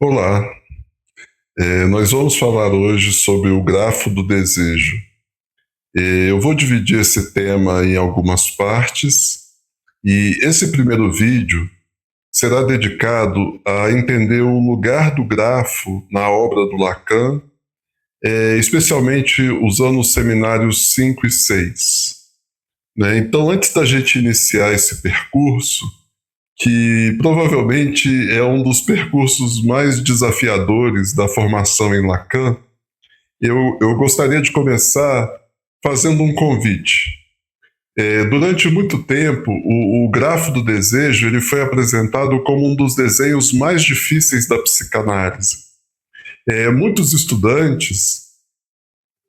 Olá, nós vamos falar hoje sobre o grafo do desejo. Eu vou dividir esse tema em algumas partes e esse primeiro vídeo será dedicado a entender o lugar do grafo na obra do Lacan, especialmente usando os seminários 5 e 6. Né? Então, antes da gente iniciar esse percurso, que provavelmente é um dos percursos mais desafiadores da formação em Lacan, eu gostaria de começar fazendo um convite. Durante muito tempo, o grafo do desejo ele foi apresentado como um dos desenhos mais difíceis da psicanálise. Muitos estudantes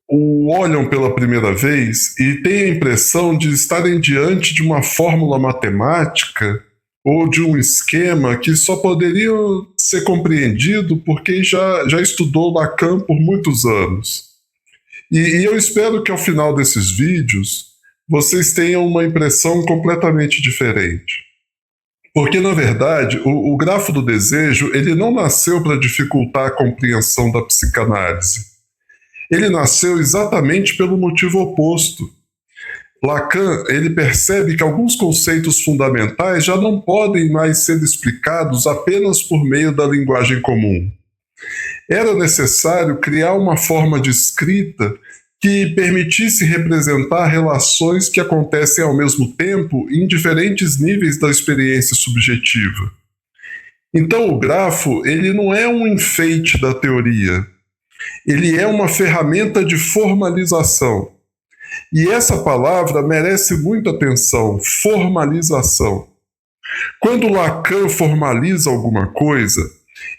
o olham pela primeira vez e têm a impressão de estarem diante de uma fórmula matemática ou de um esquema que só poderia ser compreendido por quem já estudou Lacan por muitos anos. E eu espero que ao final desses vídeos vocês tenham uma impressão completamente diferente. Porque, na verdade, o grafo do desejo ele não nasceu para dificultar a compreensão da psicanálise. Ele nasceu exatamente pelo motivo oposto. Lacan ele percebe que alguns conceitos fundamentais já não podem mais ser explicados apenas por meio da linguagem comum. Era necessário criar uma forma de escrita que permitisse representar relações que acontecem ao mesmo tempo em diferentes níveis da experiência subjetiva. Então o grafo ele não é um enfeite da teoria, ele é uma ferramenta de formalização. E essa palavra merece muita atenção, formalização. Quando Lacan formaliza alguma coisa,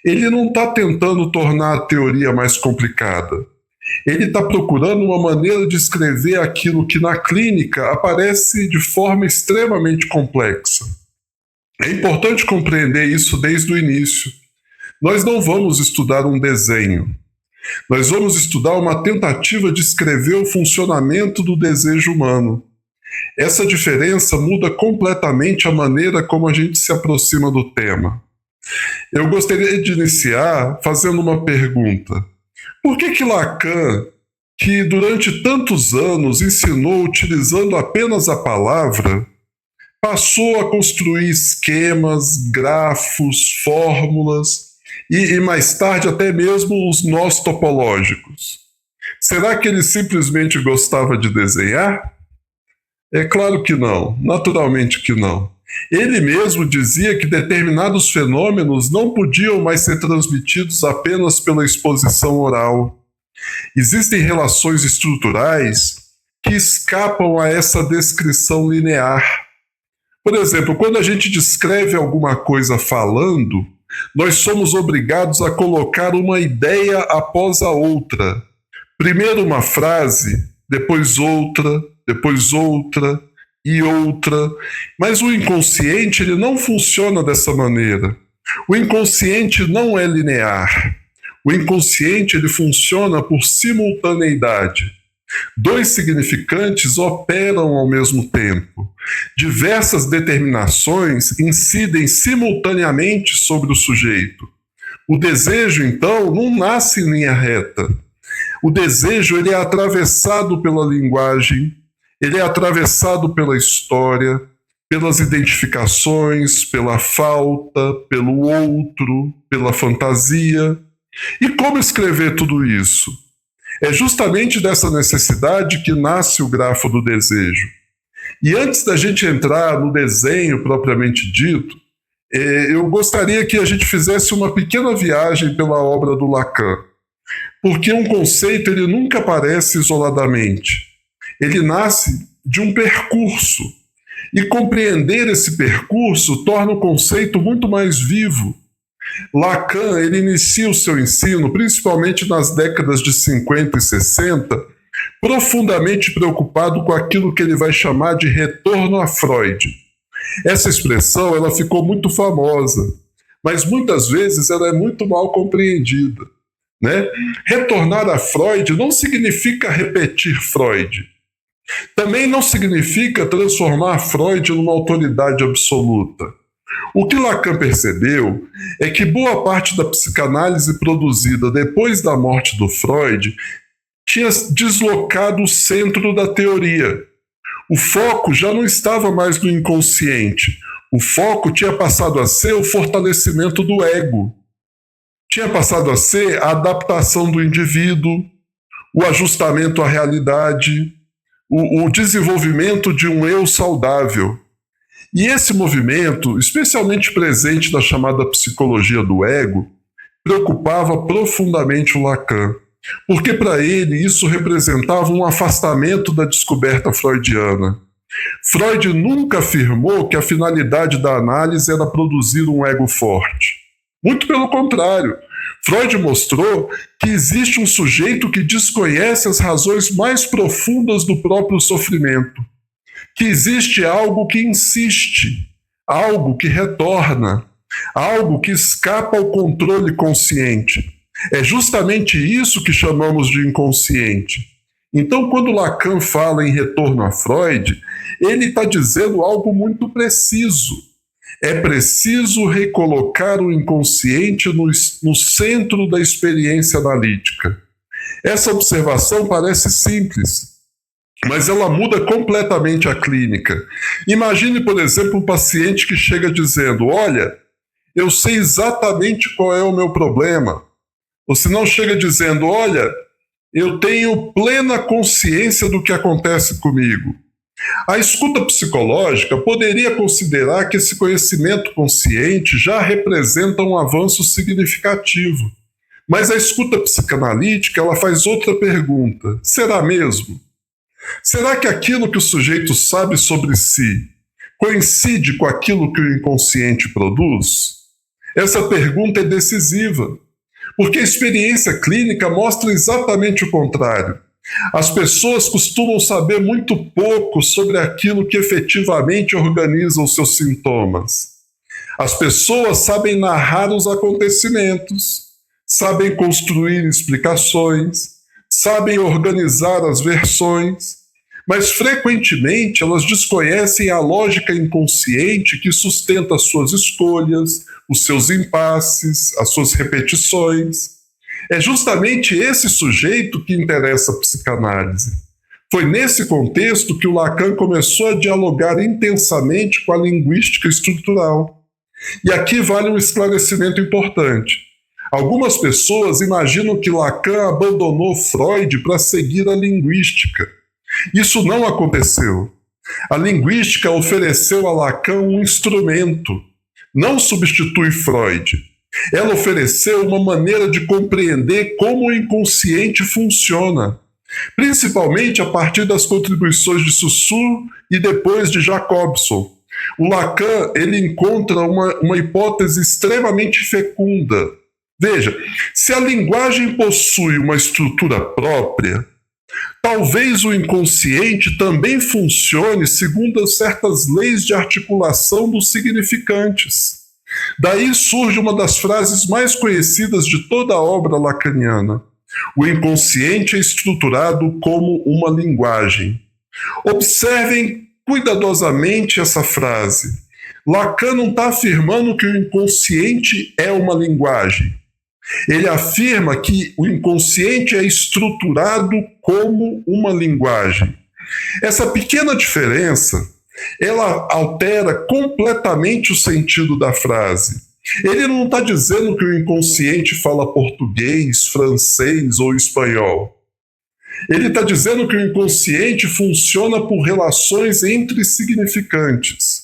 ele não está tentando tornar a teoria mais complicada. Ele está procurando uma maneira de escrever aquilo que na clínica aparece de forma extremamente complexa. É importante compreender isso desde o início. Nós não vamos estudar um desenho. Nós vamos estudar uma tentativa de escrever o funcionamento do desejo humano. Essa diferença muda completamente a maneira como a gente se aproxima do tema. Eu gostaria de iniciar fazendo uma pergunta. Por que Lacan, que durante tantos anos ensinou utilizando apenas a palavra, passou a construir esquemas, grafos, fórmulas e mais tarde até mesmo os nós topológicos? Será que ele simplesmente gostava de desenhar? É claro que não, naturalmente que não. Ele mesmo dizia que determinados fenômenos não podiam mais ser transmitidos apenas pela exposição oral. Existem relações estruturais que escapam a essa descrição linear. Por exemplo, quando a gente descreve alguma coisa falando, nós somos obrigados a colocar uma ideia após a outra. Primeiro uma frase, depois outra e outra. Mas o inconsciente ele não funciona dessa maneira. O inconsciente não é linear. O inconsciente ele funciona por simultaneidade. Dois significantes operam ao mesmo tempo. Diversas determinações incidem simultaneamente sobre o sujeito. O desejo, então, não nasce em linha reta. O desejo ele é atravessado pela linguagem, ele é atravessado pela história, pelas identificações, pela falta, pelo outro, pela fantasia. E como escrever tudo isso? É justamente dessa necessidade que nasce o grafo do desejo. E antes da gente entrar no desenho propriamente dito, eu gostaria que a gente fizesse uma pequena viagem pela obra do Lacan. Porque um conceito ele nunca aparece isoladamente. Ele nasce de um percurso. E compreender esse percurso torna o conceito muito mais vivo. Lacan ele inicia o seu ensino, principalmente nas décadas de 50 e 60, profundamente preocupado com aquilo que ele vai chamar de retorno a Freud. Essa expressão ela ficou muito famosa, mas muitas vezes ela é muito mal compreendida. Né? Retornar a Freud não significa repetir Freud. Também não significa transformar Freud numa autoridade absoluta. O que Lacan percebeu é que boa parte da psicanálise produzida depois da morte do Freud tinha deslocado o centro da teoria. O foco já não estava mais no inconsciente. O foco tinha passado a ser o fortalecimento do ego. Tinha passado a ser a adaptação do indivíduo, o ajustamento à realidade, o desenvolvimento de um eu saudável. E esse movimento, especialmente presente na chamada psicologia do ego, preocupava profundamente o Lacan, porque para ele isso representava um afastamento da descoberta freudiana. Freud nunca afirmou que a finalidade da análise era produzir um ego forte. Muito pelo contrário, Freud mostrou que existe um sujeito que desconhece as razões mais profundas do próprio sofrimento, que existe algo que insiste, algo que retorna, algo que escapa ao controle consciente. É justamente isso que chamamos de inconsciente. Então, quando Lacan fala em retorno a Freud, ele está dizendo algo muito preciso. É preciso recolocar o inconsciente no centro da experiência analítica. Essa observação parece simples, mas ela muda completamente a clínica. Imagine, por exemplo, um paciente que chega dizendo: olha, eu sei exatamente qual é o meu problema. Ou se não chega dizendo: olha, eu tenho plena consciência do que acontece comigo. A escuta psicológica poderia considerar que esse conhecimento consciente já representa um avanço significativo. Mas a escuta psicanalítica, ela faz outra pergunta: será mesmo? Será que aquilo que o sujeito sabe sobre si coincide com aquilo que o inconsciente produz? Essa pergunta é decisiva, porque a experiência clínica mostra exatamente o contrário. As pessoas costumam saber muito pouco sobre aquilo que efetivamente organiza os seus sintomas. As pessoas sabem narrar os acontecimentos, sabem construir explicações, sabem organizar as versões, mas frequentemente elas desconhecem a lógica inconsciente que sustenta as suas escolhas, os seus impasses, as suas repetições. É justamente esse sujeito que interessa a psicanálise. Foi nesse contexto que o Lacan começou a dialogar intensamente com a linguística estrutural. E aqui vale um esclarecimento importante. Algumas pessoas imaginam que Lacan abandonou Freud para seguir a linguística. Isso não aconteceu. A linguística ofereceu a Lacan um instrumento, não substitui Freud. Ela ofereceu uma maneira de compreender como o inconsciente funciona, principalmente a partir das contribuições de Saussure e depois de Jacobson. O Lacan ele encontra uma hipótese extremamente fecunda. Veja, se a linguagem possui uma estrutura própria, talvez o inconsciente também funcione segundo certas leis de articulação dos significantes. Daí surge uma das frases mais conhecidas de toda a obra lacaniana: o inconsciente é estruturado como uma linguagem. Observem cuidadosamente essa frase. Lacan não está afirmando que o inconsciente é uma linguagem. Ele afirma que o inconsciente é estruturado como uma linguagem. Essa pequena diferença, ela altera completamente o sentido da frase. Ele não está dizendo que o inconsciente fala português, francês ou espanhol. Ele está dizendo que o inconsciente funciona por relações entre significantes.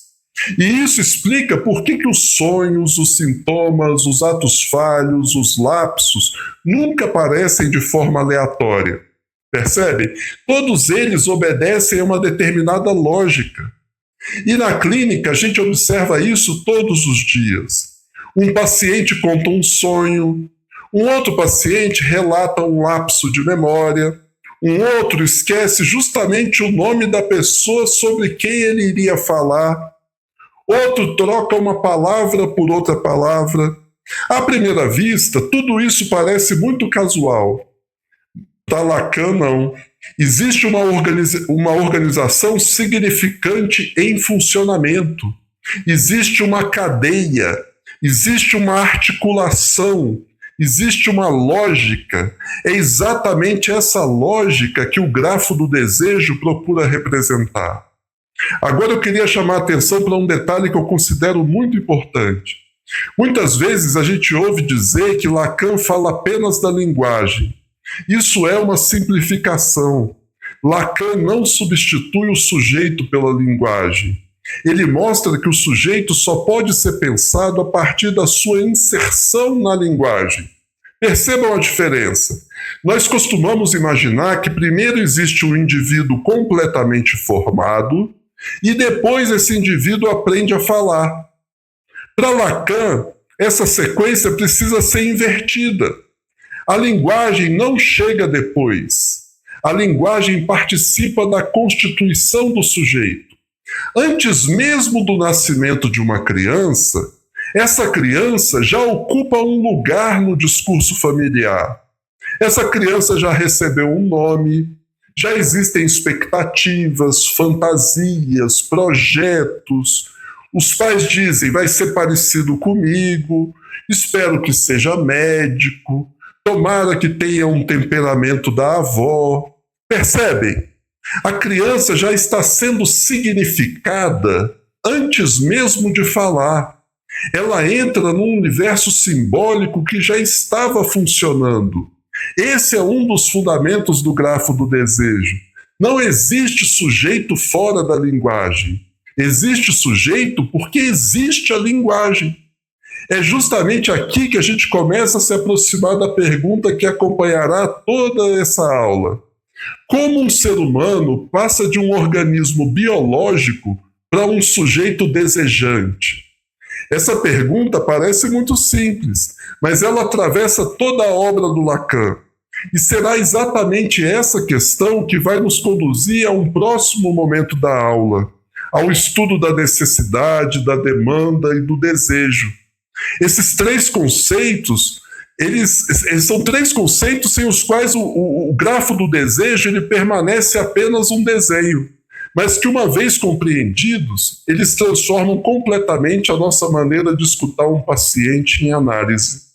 E isso explica por que os sonhos, os sintomas, os atos falhos, os lapsos nunca aparecem de forma aleatória. Percebe? Todos eles obedecem a uma determinada lógica. E na clínica a gente observa isso todos os dias. Um paciente conta um sonho, um outro paciente relata um lapso de memória, um outro esquece justamente o nome da pessoa sobre quem ele iria falar, outro troca uma palavra por outra palavra. À primeira vista, tudo isso parece muito casual. Para Lacan, não. Existe uma organização significante em funcionamento. existe uma cadeia, existe uma articulação, existe uma lógica. É exatamente essa lógica que o grafo do desejo procura representar. Agora eu queria chamar a atenção para um detalhe que eu considero muito importante. Muitas vezes a gente ouve dizer que Lacan fala apenas da linguagem. Isso é uma simplificação. Lacan não substitui o sujeito pela linguagem. Ele mostra que o sujeito só pode ser pensado a partir da sua inserção na linguagem. Percebam a diferença. Nós costumamos imaginar que primeiro existe um indivíduo completamente formado e depois esse indivíduo aprende a falar. Para Lacan, essa sequência precisa ser invertida. A linguagem não chega depois. A linguagem participa da constituição do sujeito. Antes mesmo do nascimento de uma criança, essa criança já ocupa um lugar no discurso familiar. Essa criança já recebeu um nome, já existem expectativas, fantasias, projetos. Os pais dizem, vai ser parecido comigo, espero que seja médico, tomara que tenha um temperamento da avó. Percebem? A criança já está sendo significada antes mesmo de falar. Ela entra num universo simbólico que já estava funcionando. Esse é um dos fundamentos do grafo do desejo. Não existe sujeito fora da linguagem. Existe sujeito porque existe a linguagem. É justamente aqui que a gente começa a se aproximar da pergunta que acompanhará toda essa aula. Como um ser humano passa de um organismo biológico para um sujeito desejante? Essa pergunta parece muito simples, mas ela atravessa toda a obra do Lacan. E será exatamente essa questão que vai nos conduzir a um próximo momento da aula, ao estudo da necessidade, da demanda e do desejo. Esses três conceitos, eles são três conceitos sem os quais o grafo do desejo ele permanece apenas um desenho, mas que uma vez compreendidos, eles transformam completamente a nossa maneira de escutar um paciente em análise.